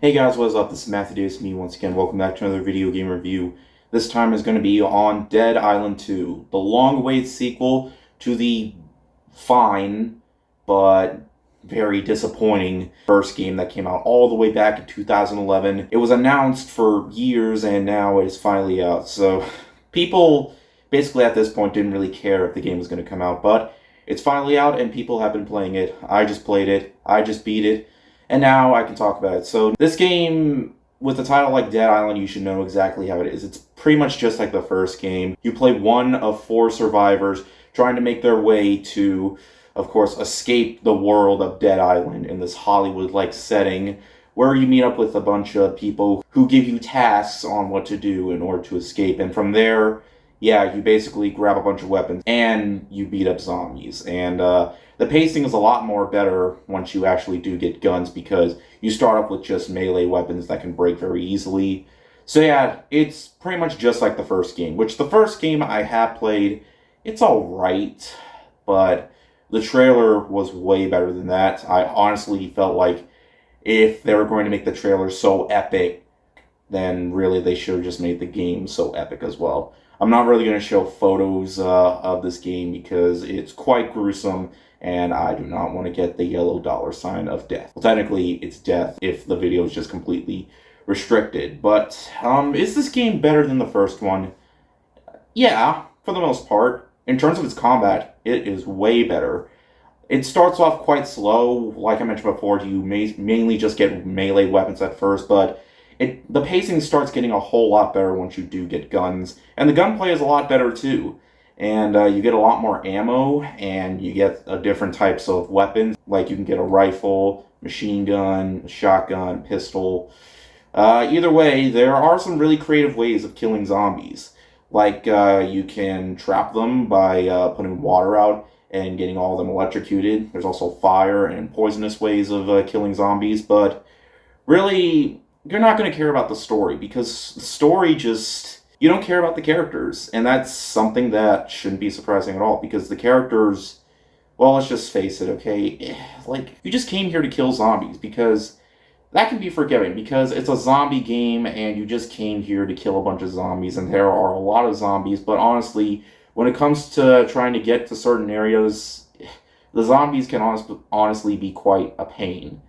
Hey guys, what is up? This is Matthew Davis, me once again. Welcome back to another video game review. This time is going to be on Dead Island 2, the long-awaited sequel to the fine but very disappointing first game that came out all the way back in 2011. It was announced for years and now it is finally out. So people basically at this point didn't really care if the game was going to come out, but it's finally out and people have been playing it. I just played it. I just beat it. And now I can talk about it. So this game, with a title like Dead Island, you should know exactly how it is. It's pretty much just like the first game. You play one of four survivors trying to make their way to, of course, escape the world of Dead Island in this Hollywood-like setting where you meet up with a bunch of people who give you tasks on what to do in order to escape. And from there, yeah, you basically grab a bunch of weapons and you beat up zombies. And the pacing is a lot more better once you actually do get guns because you start off with just melee weapons that can break very easily. So yeah, it's pretty much just like the first game, which the first game I have played, it's alright, but the trailer was way better than that. I honestly felt like if they were going to make the trailer so epic, then really they should have just made the game so epic as well. I'm not really going to show photos of this game because it's quite gruesome and I do not want to get the yellow dollar sign of death. Well, technically, it's death if the video is just completely restricted. But is this game better than the first one? Yeah, for the most part. In terms of its combat, it is way better. It starts off quite slow. Like I mentioned before, you mainly just get melee weapons at first, but the pacing starts getting a whole lot better once you do get guns. And the gunplay is a lot better too. And you get a lot more ammo, and you get different types of weapons. Like you can get a rifle, machine gun, shotgun, pistol. Either way, there are some really creative ways of killing zombies. Like you can trap them by putting water out and getting all of them electrocuted. There's also fire and poisonous ways of killing zombies. But really, you're not going to care about the story because the story just... You don't care about the characters, and that's something that shouldn't be surprising at all, because the characters, well, let's just face it, okay? Like, you just came here to kill zombies, because that can be forgiving, because it's a zombie game, and you just came here to kill a bunch of zombies, and there are a lot of zombies, but honestly, when it comes to trying to get to certain areas, the zombies can honestly be quite a pain.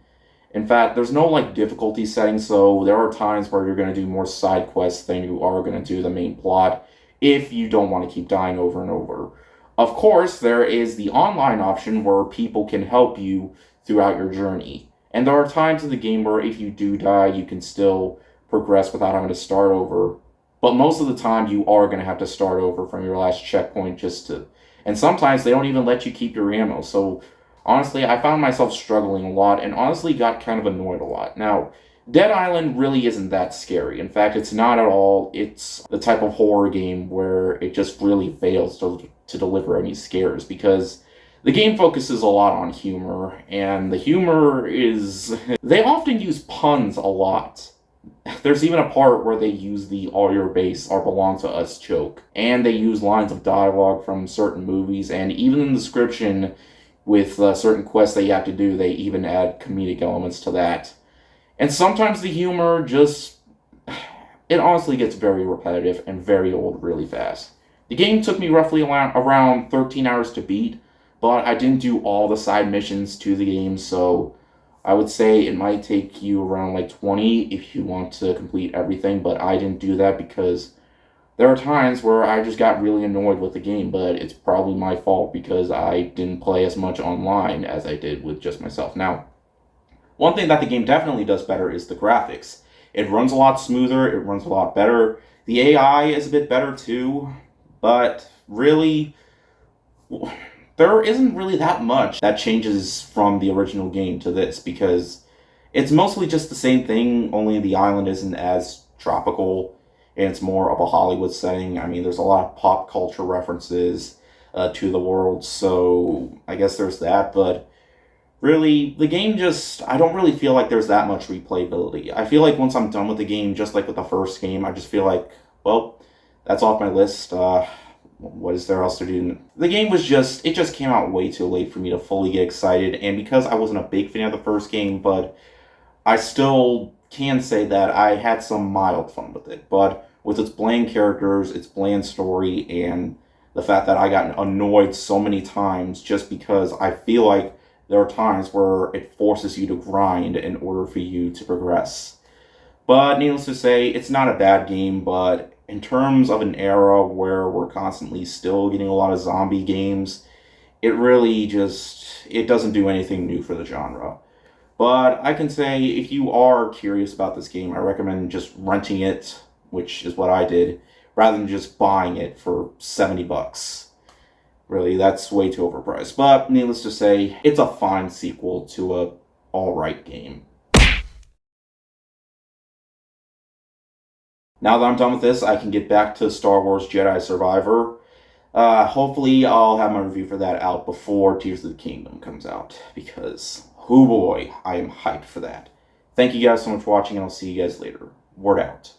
In fact, there's no difficulty setting, so there are times where you're going to do more side quests than you are going to do the main plot if you don't want to keep dying over and over. Of course, there is the online option where people can help you throughout your journey. And there are times in the game where if you do die, you can still progress without having to start over. But most of the time, you are going to have to start over from your last checkpoint And sometimes they don't even let you keep your ammo, so... Honestly, I found myself struggling a lot and honestly got kind of annoyed a lot. Now, Dead Island really isn't that scary. In fact, it's not at all. It's the type of horror game where it just really fails to deliver any scares because the game focuses a lot on humor, and the humor is... They often use puns a lot. There's even a part where they use the "all your base are belong to us" joke, and they use lines of dialogue from certain movies, and even in the description... With certain quests that you have to do, they even add comedic elements to that. And sometimes the humor just... It honestly gets very repetitive and very old really fast. The game took me roughly around 13 hours to beat, but I didn't do all the side missions to the game, so I would say it might take you around 20 if you want to complete everything, but I didn't do that because... There are times where I just got really annoyed with the game, but it's probably my fault because I didn't play as much online as I did with just myself. Now, one thing that the game definitely does better is the graphics. It runs a lot smoother, it runs a lot better. The AI is a bit better too, but really, there isn't really that much that changes from the original game to this because it's mostly just the same thing, only the island isn't as tropical. And it's more of a Hollywood setting. I mean, there's a lot of pop culture references to the world, so I guess there's that. But really, the game just... I don't really feel like there's that much replayability. I feel like once I'm done with the game, just like with the first game, I just feel like, well, that's off my list. What is there else to do? The game was just... It just came out way too late for me to fully get excited. And because I wasn't a big fan of the first game, but I still can say that I had some mild fun with it, but with its bland characters, its bland story, and the fact that I got annoyed so many times just because I feel like there are times where it forces you to grind in order for you to progress. But needless to say, it's not a bad game, but in terms of an era where we're constantly still getting a lot of zombie games, it really just it doesn't do anything new for the genre. But I can say if you are curious about this game, I recommend just renting it, which is what I did, rather than just buying it for 70 bucks. Really, that's way too overpriced. But needless to say, it's a fine sequel to a alright game. Now that I'm done with this, I can get back to Star Wars Jedi Survivor. Hopefully, I'll have my review for that out before Tears of the Kingdom comes out, because, oh boy, I am hyped for that. Thank you guys so much for watching, and I'll see you guys later. Word out.